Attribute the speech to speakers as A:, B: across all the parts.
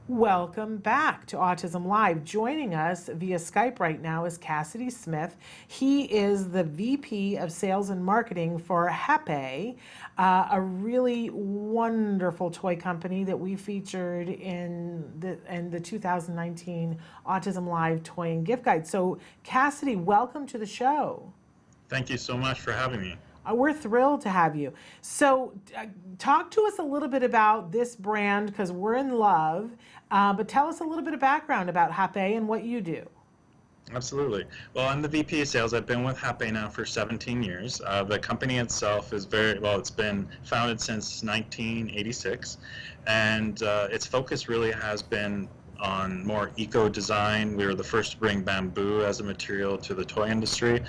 A: Welcome back to Autism Live. Joining us via Skype right now is Cassidy Smith. He is the VP of Sales and Marketing for Hape, a really wonderful toy company that we featured in the 2019 Autism Live Toy and Gift Guide. So, Cassidy, welcome to the show.
B: Thank you so much for having me.
A: We're thrilled to have you. So, talk to us a little bit about this brand because we're in love. But tell us a little bit of background about Hape and what you do.
B: Absolutely. Well, I'm the VP of Sales. I've been with Hape now for 17 years. The company itself is it's been founded since 1986, and its focus really has been on more eco-design. We were the first to bring bamboo as a material to the toy industry,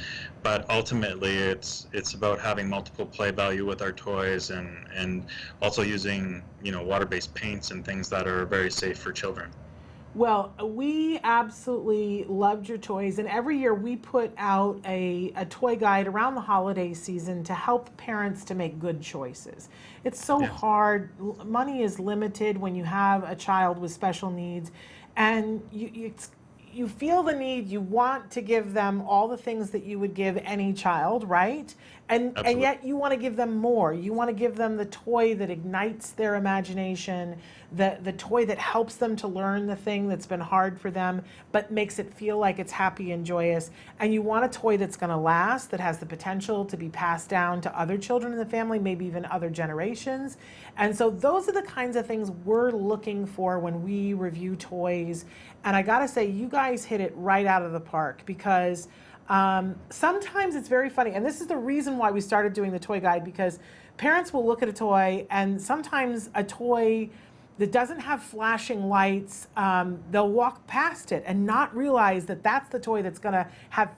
B: but ultimately it's about having multiple play value with our toys and also using water-based paints and things that are very safe for children.
A: Well, we absolutely loved your toys, and every year we put out a toy guide around the holiday season to help parents to make good choices. It's so hard. Money is limited when you have a child with special needs, and you feel the need, you want to give them all the things that you would give any child, right? And yet you want to give them more. You want to give them the toy that ignites their imagination, the toy that helps them to learn the thing that's been hard for them, but makes it feel like it's happy and joyous. And you want a toy that's going to last, that has the potential to be passed down to other children in the family, maybe even other generations. And so those are the kinds of things we're looking for when we review toys. And I got to say, you guys hit it right out of the park because sometimes it's very funny, and this is the reason why we started doing the toy guide, because parents will look at a toy, and sometimes a toy that doesn't have flashing lights, they'll walk past it and not realize that that's the toy that's going to have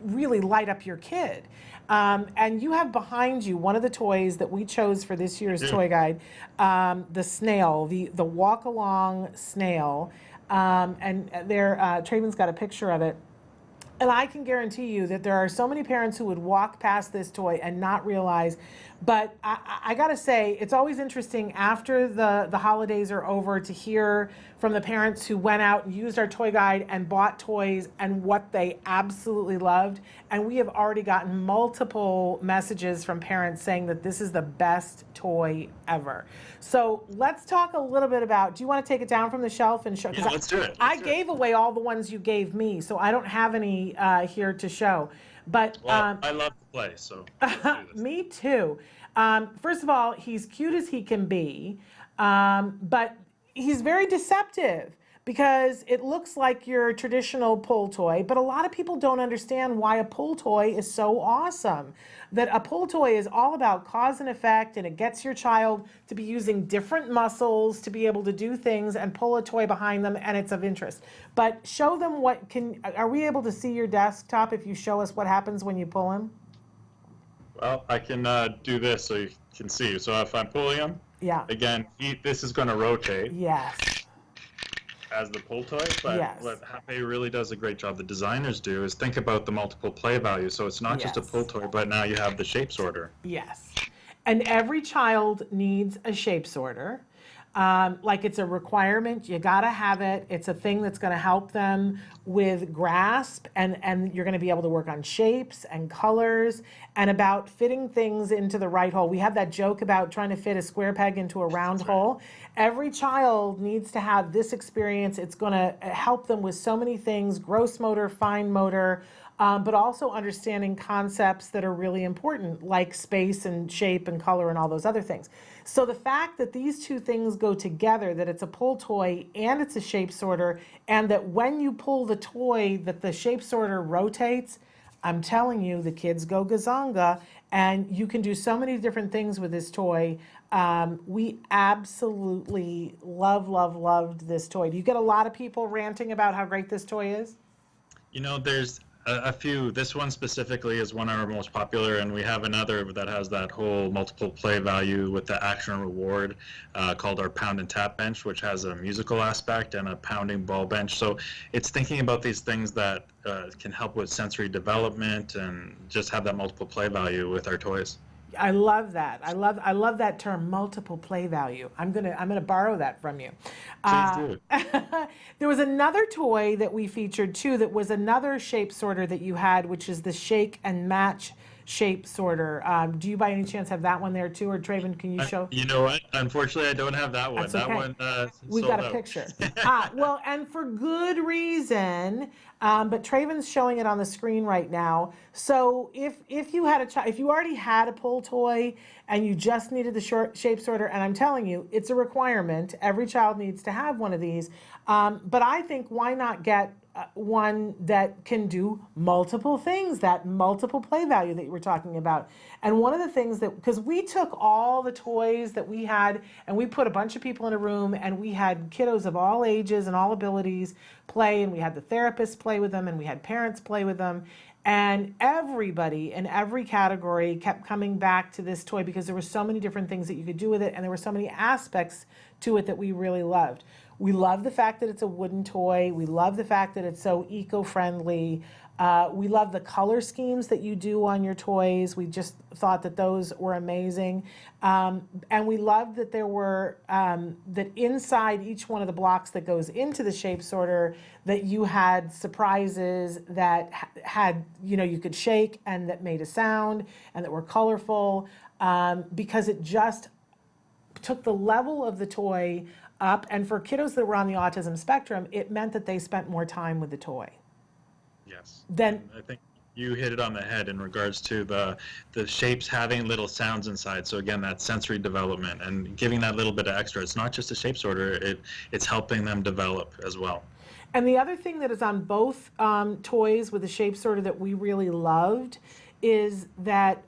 A: really light up your kid. And you have behind you one of the toys that we chose for this year's toy guide, the snail, the walk along snail, and there Traven's got a picture of it. And I can guarantee you that there are so many parents who would walk past this toy and not realize. But I got to say, it's always interesting after the holidays are over to hear from the parents who went out and used our toy guide and bought toys and what they absolutely loved. And we have already gotten multiple messages from parents saying that this is the best toy ever. So let's talk a little bit about, do you want to take it down from the shelf and show?
B: Yeah, let's do it.
A: I gave away all the ones you gave me, so I don't have any here to show. But
B: I love to play, so let's do this.
A: Me too. First of all, he's cute as he can be, but he's very deceptive because it looks like your traditional pull toy, but a lot of people don't understand why a pull toy is so awesome. That a pull toy is all about cause and effect, and it gets your child to be using different muscles to be able to do things and pull a toy behind them, and it's of interest. But show them are we able to see your desktop if you show us what happens when you pull him?
B: Well, I can do this so you can see. So if I'm pulling him, again, this is going to rotate.
A: Yes.
B: As the pull toy, but what Hape really does a great job, the designers do, is think about the multiple play value. So it's not just a pull toy, but now you have the shape sorter.
A: Yes. And every child needs a shape sorter. Like it's a requirement, you gotta have it. It's a thing that's gonna help them with grasp, and you're gonna be able to work on shapes and colors and about fitting things into the right hole. We have that joke about trying to fit a square peg into a round hole. Every child needs to have this experience. It's gonna help them with so many things, gross motor, fine motor, but also understanding concepts that are really important, like space and shape and color and all those other things. So the fact that these two things go together, that it's a pull toy and it's a shape sorter, and that when you pull the toy, that the shape sorter rotates, I'm telling you, the kids go gazonga, and you can do so many different things with this toy. We absolutely loved this toy. Do you get a lot of people ranting about how great this toy is?
B: There's a few. This one specifically is one of our most popular, and we have another that has that whole multiple play value with the action reward called our pound and tap bench, which has a musical aspect and a pounding ball bench. So it's thinking about these things that can help with sensory development and just have that multiple play value with our toys.
A: I love that. I love that term, multiple play value. I'm gonna borrow that from you.
B: Please do.
A: There was another toy that we featured too that was another shape sorter that you had, which is the shake and match shape sorter. Do you by any chance have that one there too, or Traven, can you show?
B: You know what? Unfortunately, I don't have that one.
A: That's
B: That
A: okay.
B: one
A: We've
B: sold
A: got a
B: out.
A: picture. Well, and for good reason. But Traven's showing it on the screen right now. So if you had if you already had a pull toy and you just needed the short shape sorter, and I'm telling you, it's a requirement. Every child needs to have one of these. But I think why not get one that can do multiple things, that multiple play value that you were talking about. And one of the things that, because we took all the toys that we had and we put a bunch of people in a room and we had kiddos of all ages and all abilities play, and we had the therapists play with them and we had parents play with them. And everybody in every category kept coming back to this toy because there were so many different things that you could do with it, and there were so many aspects to it that we really loved. We love the fact that it's a wooden toy. We love the fact that it's so eco-friendly. We love the color schemes that you do on your toys. We just thought that those were amazing. And we loved that there were, that inside each one of the blocks that goes into the shape sorter, that you had surprises that had, you could shake and that made a sound and that were colorful, because it just took the level of the toy up. And for kiddos that were on the autism spectrum, it meant that they spent more time with the toy.
B: Yes.
A: Then
B: And I think you hit it on the head in regards to the shapes having little sounds inside. So again, that sensory development and giving that little bit of extra. It's not just a shape sorter, it's helping them develop as well.
A: And the other thing that is on both toys with the shape sorter that we really loved is that,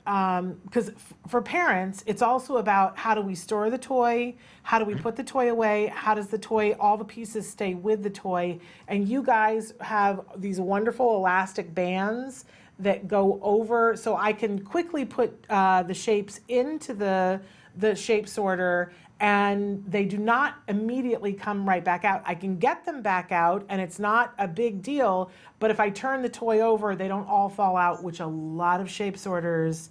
A: because for parents, it's also about how do we store the toy, how do we put the toy away, how does the toy, all the pieces stay with the toy. And you guys have these wonderful elastic bands that go over, so I can quickly put the shapes into the shape sorter, and they do not immediately come right back out. I can get them back out and it's not a big deal, but if I turn the toy over, they don't all fall out, which a lot of shape sorters,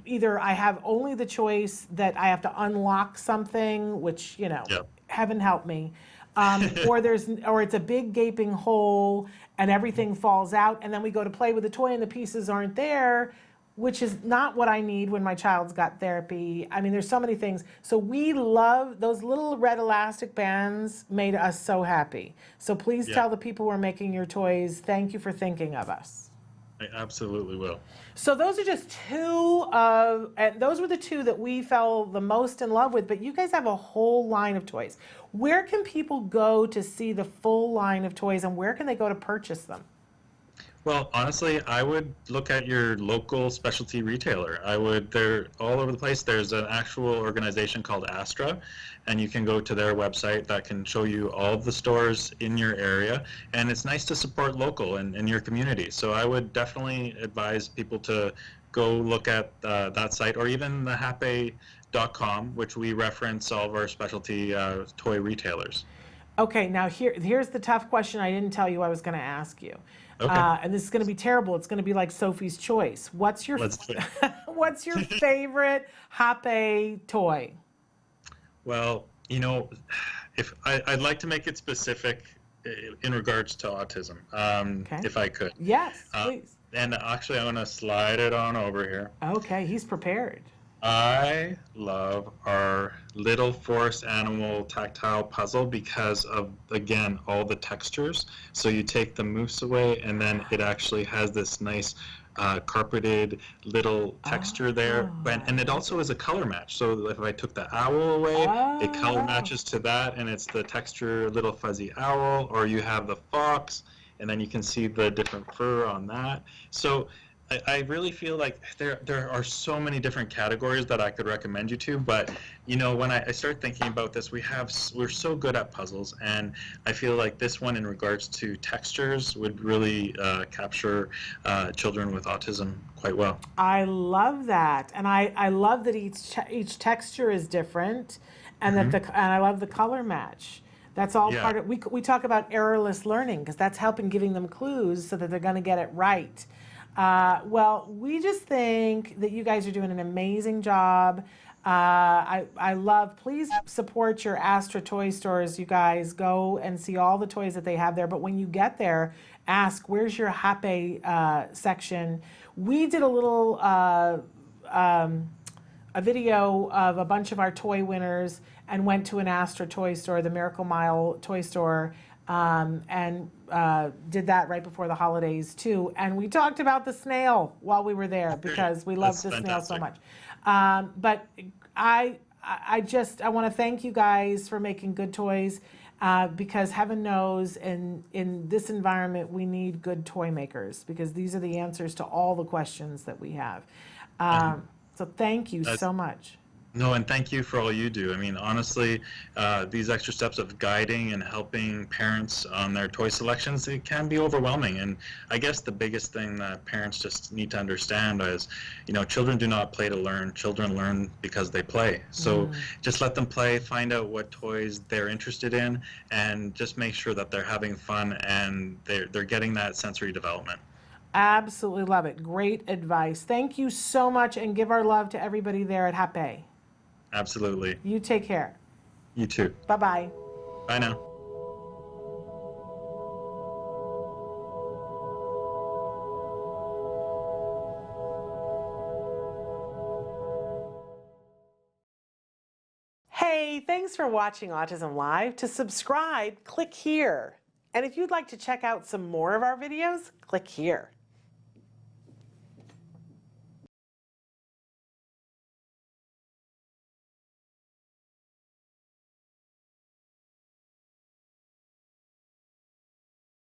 A: either I have only the choice that I have to unlock something, which,
B: Yep.
A: heaven help me, or it's a big gaping hole and everything falls out, and then we go to play with the toy and the pieces aren't there, which is not what I need when my child's got therapy. I mean, there's so many things. So we love those little red elastic bands, made us so happy. So please tell the people who are making your toys, thank you for thinking of us.
B: I absolutely will.
A: So those are just and those were the two that we fell the most in love with, but you guys have a whole line of toys. Where can people go to see the full line of toys, and where can they go to purchase them?
B: Well, honestly, I would look at your local specialty retailer. They're all over the place. There's an actual organization called Astra, and you can go to their website that can show you all of the stores in your area. And it's nice to support local and in your community. So I would definitely advise people to go look at that site, or even the hape.com, which we reference all of our specialty toy retailers.
A: Okay, now here's the tough question I didn't tell you I was going to ask you.
B: Okay.
A: And this is going to be terrible. It's going to be like Sophie's Choice. What's your what's your favorite Hape toy?
B: Well, if I'd like to make it specific in regards to autism, if I could.
A: Yes, please.
B: And actually, I want to slide it on over here.
A: Okay, he's prepared.
B: I love our little forest animal tactile puzzle because of, again, all the textures. So you take the moose away and then it actually has this nice carpeted little texture there. And it also is a color match. So if I took the owl away, it color matches to that, and it's the texture little fuzzy owl, or you have the fox, and then you can see the different fur on that. So I really feel like there are so many different categories that I could recommend you to, but when I start thinking about this, we're so good at puzzles, and I feel like this one in regards to textures would really capture children with autism quite well.
A: I love that, and I love that each texture is different, and and I love the color match. That's all part of, we talk about errorless learning, because that's helping giving them clues so that they're going to get it right. Well, we just think that you guys are doing an amazing job. I love, please support your Astra toy stores, you guys. Go and see all the toys that they have there. But when you get there, ask, where's your Hape section? We did a little a video of a bunch of our toy winners and went to an Astra toy store, the Miracle Mile toy store, and did that right before the holidays too. And we talked about the snail while we were there because we love the snail so much. But I want to thank you guys for making good toys, because heaven knows in this environment we need good toy makers, because these are the answers to all the questions that we have. So thank you so much.
B: No, and thank you for all you do. I mean, honestly, these extra steps of guiding and helping parents on their toy selections, it can be overwhelming. And I guess the biggest thing that parents just need to understand is, children do not play to learn. Children learn because they play. So just let them play, find out what toys they're interested in, and just make sure that they're having fun and they're getting that sensory development.
A: Absolutely love it. Great advice. Thank you so much, and give our love to everybody there at Hape.
B: Absolutely.
A: You take care.
B: You too.
A: Bye-bye.
B: Bye now.
C: Hey, thanks for watching Autism Live. To subscribe, click here. And if you'd like to check out some more of our videos, click here.